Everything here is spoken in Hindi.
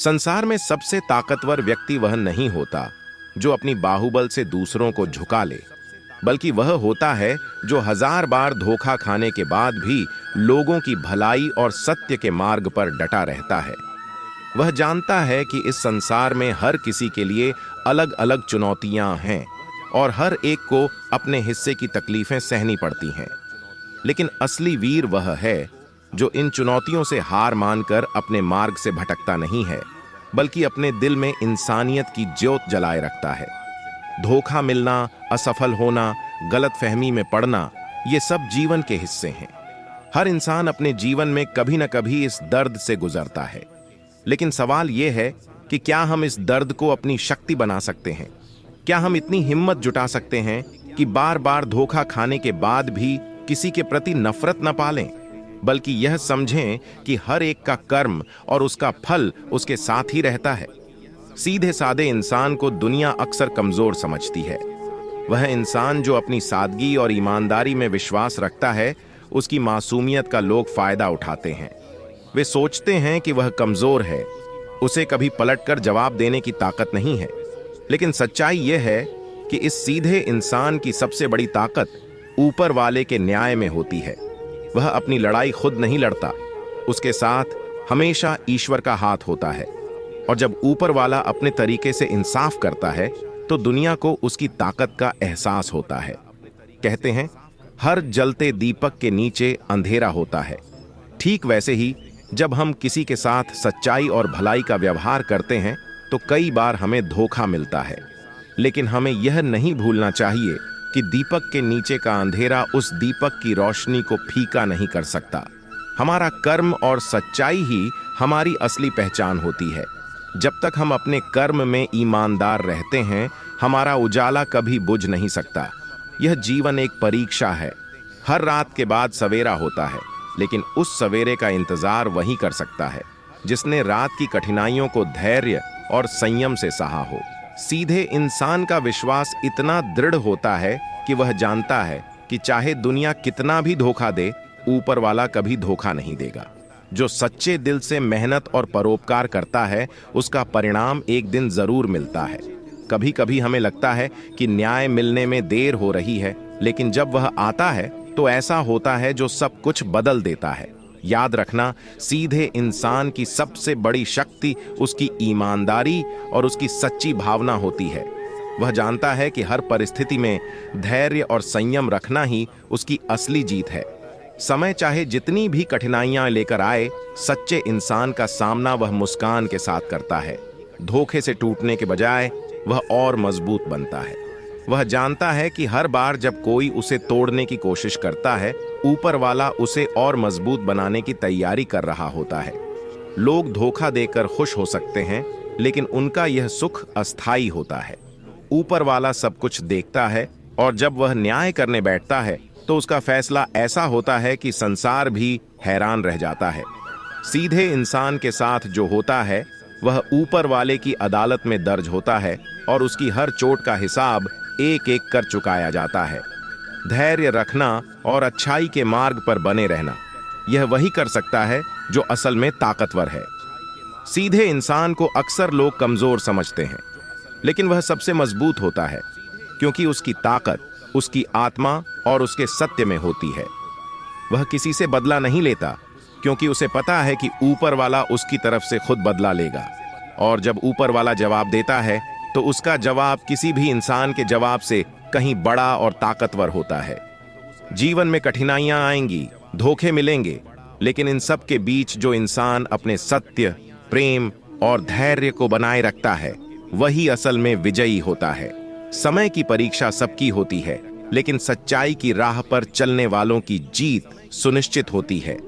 संसार में सबसे ताकतवर व्यक्ति वह नहीं होता जो अपनी बाहुबल से दूसरों को झुका ले, बल्कि वह होता है जो 1000 बार धोखा खाने के बाद भी लोगों की भलाई और सत्य के मार्ग पर डटा रहता है। वह जानता है कि इस संसार में हर किसी के लिए अलग अलग चुनौतियां हैं और हर एक को अपने हिस्से की तकलीफें सहनी पड़ती हैं। लेकिन असली वीर वह है जो इन चुनौतियों से हार मानकर अपने मार्ग से भटकता नहीं है, बल्कि अपने दिल में इंसानियत की ज्योत जलाए रखता है। धोखा मिलना, असफल होना, गलतफहमी में पड़ना, ये सब जीवन के हिस्से हैं। हर इंसान अपने जीवन में कभी न कभी इस दर्द से गुजरता है। लेकिन सवाल यह है कि क्या हम इस दर्द को अपनी शक्ति बना सकते हैं? क्या हम इतनी हिम्मत जुटा सकते हैं कि बार बार धोखा खाने के बाद भी किसी के प्रति नफरत न पालें, बल्कि यह समझें कि हर एक का कर्म और उसका फल उसके साथ ही रहता है। सीधे साधे इंसान को दुनिया अक्सर कमजोर समझती है। वह इंसान जो अपनी सादगी और ईमानदारी में विश्वास रखता है, उसकी मासूमियत का लोग फायदा उठाते हैं। वे सोचते हैं कि वह कमजोर है, उसे कभी पलटकर जवाब देने की ताकत नहीं है। लेकिन सच्चाई यह है कि इस सीधे इंसान की सबसे बड़ी ताकत ऊपर वाले के न्याय में होती है। वह अपनी लड़ाई खुद नहीं लड़ता, उसके साथ हमेशा ईश्वर का हाथ होता है। और जब ऊपर वाला अपने तरीके से इंसाफ करता है तो दुनिया को उसकी ताकत का एहसास होता है। कहते हैं, हर जलते दीपक के नीचे अंधेरा होता है। ठीक वैसे ही जब हम किसी के साथ सच्चाई और भलाई का व्यवहार करते हैं तो कई बार हमें धोखा मिलता है। लेकिन हमें यह नहीं भूलना चाहिए कि दीपक के नीचे का अंधेरा उस दीपक की रोशनी को फीका नहीं कर सकता। हमारा कर्म और सच्चाई ही हमारी असली पहचान होती है। जब तक हम अपने कर्म में ईमानदार रहते हैं, हमारा उजाला कभी बुझ नहीं सकता। यह जीवन एक परीक्षा है। हर रात के बाद सवेरा होता है, लेकिन उस सवेरे का इंतजार वही कर सकता है जिसने रात की कठिनाइयों को धैर्य और संयम से सहा हो। सीधे इंसान का विश्वास इतना दृढ़ होता है कि वह जानता है कि चाहे दुनिया कितना भी धोखा दे, ऊपर वाला कभी धोखा नहीं देगा। जो सच्चे दिल से मेहनत और परोपकार करता है, उसका परिणाम एक दिन जरूर मिलता है। कभी कभी हमें लगता है कि न्याय मिलने में देर हो रही है, लेकिन जब वह आता है तो ऐसा होता है जो सब कुछ बदल देता है। याद रखना, सीधे इंसान की सबसे बड़ी शक्ति उसकी ईमानदारी और उसकी सच्ची भावना होती है। वह जानता है कि हर परिस्थिति में धैर्य और संयम रखना ही उसकी असली जीत है। समय चाहे जितनी भी कठिनाइयां लेकर आए, सच्चे इंसान का सामना वह मुस्कान के साथ करता है। धोखे से टूटने के बजाय वह और मजबूत बनता है। वह जानता है कि हर बार जब कोई उसे तोड़ने की कोशिश करता है, ऊपर वाला उसे और मजबूत बनाने की तैयारी कर रहा होता है। लोग धोखा देकर खुश हो सकते हैं, लेकिन उनका यह सुख अस्थायी होता है। ऊपर वाला सब कुछ देखता है और जब वह न्याय करने बैठता है तो उसका फैसला ऐसा होता है कि संसार भी हैरान रह जाता है। सीधे इंसान के साथ जो होता है वह ऊपर वाले की अदालत में दर्ज होता है और उसकी हर चोट का हिसाब एक एक कर चुकाया जाता है। धैर्य रखना और अच्छाई के मार्ग पर बने रहना, यह वही कर सकता है जो असल में ताकतवर है। सीधे इंसान को अक्सर लोग कमजोर समझते हैं, लेकिन वह सबसे मजबूत होता है क्योंकि उसकी ताकत उसकी आत्मा और उसके सत्य में होती है। वह किसी से बदला नहीं लेता क्योंकि उसे पता है कि ऊपर वाला उसकी तरफ से खुद बदला लेगा। और जब ऊपर वाला जवाब देता है तो उसका जवाब किसी भी इंसान के जवाब से कहीं बड़ा और ताकतवर होता है। जीवन में कठिनाइयां आएंगी, धोखे मिलेंगे, लेकिन इन सब के बीच जो इंसान अपने सत्य, प्रेम और धैर्य को बनाए रखता है, वही असल में विजयी होता है। समय की परीक्षा सबकी होती है, लेकिन सच्चाई की राह पर चलने वालों की जीत सुनिश्चित होती है।